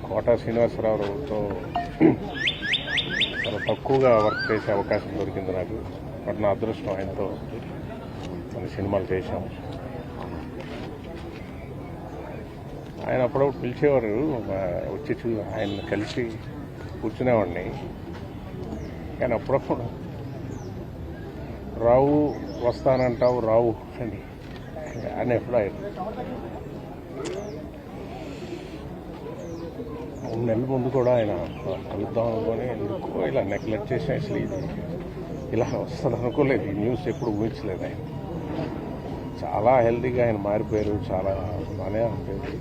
కోట శ్రీనివాసరావుతో చాలా తక్కువగా వర్క్ చేసే అవకాశం దొరికింది నాకు. బట్ నా అదృష్టం, ఆయనతో కొన్ని సినిమాలు చేశాం. ఆయన అప్పుడప్పుడు పిలిచేవారు, వచ్చి ఆయన కలిసి కూర్చునేవాడిని. కానీ అప్పుడప్పుడు రావు వస్తానంటావు రావు అని ఎప్పుడు ఆయన 3 నెలల ముందు కూడా ఆయన కలుద్దాం అనుకొని ఎందుకో ఇలా నెగ్లెక్ట్ చేసి అసలు ఇది ఇలా వస్తుంది అనుకోలేదు. ఈ న్యూస్ ఎప్పుడు ఊహించలేదు. ఆయన చాలా హెల్తీగా ఆయన మారిపోయారు. చాలా బాగానే ఉంటుంది.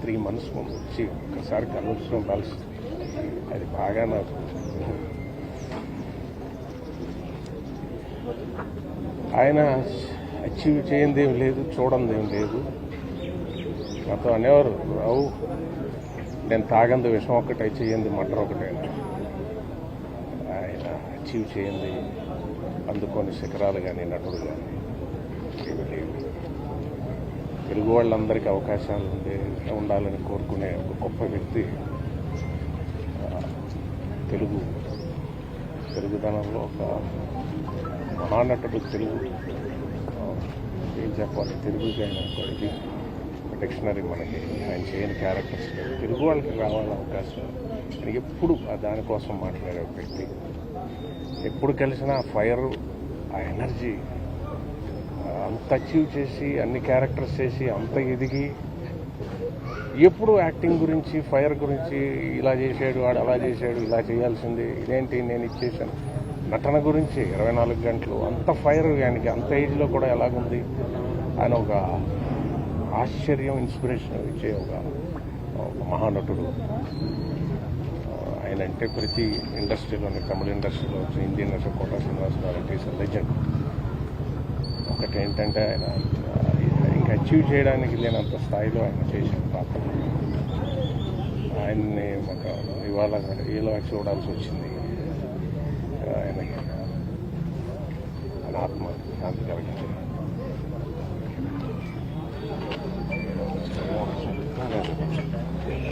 3 months ముందు వచ్చి ఒక్కసారి కలుసుకోవడం కలిసి అది బాగా నాకు ఆయన అచీవ్ చేయంది ఏం లేదు, చూడండి ఏం లేదు. నాతో అనేవారు, రావు నేను తాగంది విషం ఒకటే, చేయండి మటర్ ఒకటైనా. ఆయన అచీవ్ చేయండి అందుకొని శిఖరాలు కానీ నటుడు కానీ ఏమీ లేవు. తెలుగు వాళ్ళందరికీ అవకాశాలు ఉండాలని కోరుకునే ఒక గొప్ప వ్యక్తి. తెలుగుదనంలో ఒక మహానటుడు. తెలుగు ఏం చెప్పాలి, తెలుగుకి ఆయన ఇది డిక్షనరీ. మనకి ఆయన చేయని క్యారెక్టర్స్ లేదు. తెలుగు వాళ్ళకి రావాలని అవకాశం ఆయనకి ఎప్పుడు దానికోసం మాట్లాడే వ్యక్తి. ఎప్పుడు కలిసినా ఆ ఫైర్, ఆ ఎనర్జీ అంత అచీవ్ చేసి అన్ని క్యారెక్టర్స్ చేసి అంత ఎదిగి ఎప్పుడు యాక్టింగ్ గురించి, ఫైర్ గురించి, ఇలా చేశాడు వాడు అలా చేశాడు, ఇలా చేయాల్సింది ఇదేంటి నేను ఇచ్చేసాను, నటన గురించి 24 గంటలు అంత ఫైర్. ఆయనకి అంత ఏజ్లో కూడా ఎలాగుంది. ఆయన ఒక ఆశ్చర్యం, ఇన్స్పిరేషన్ ఇచ్చే ఒక మహానటుడు. ఆయన అంటే ప్రతి ఇండస్ట్రీలోని, తమిళ ఇండస్ట్రీలో వచ్చి హిందీ ఇండస్ట్రీ కోట శ్రీనివాసరావు అంటే ఈస్ లెజెండ్. ఒకటి ఏంటంటే ఆయన ఇంకా అచీవ్ చేయడానికి లేనంత స్థాయిలో ఆయన చేసిన పాత్ర. ఆయన్ని మాకు ఇవాళ ఇలా చూడాల్సి వచ్చింది.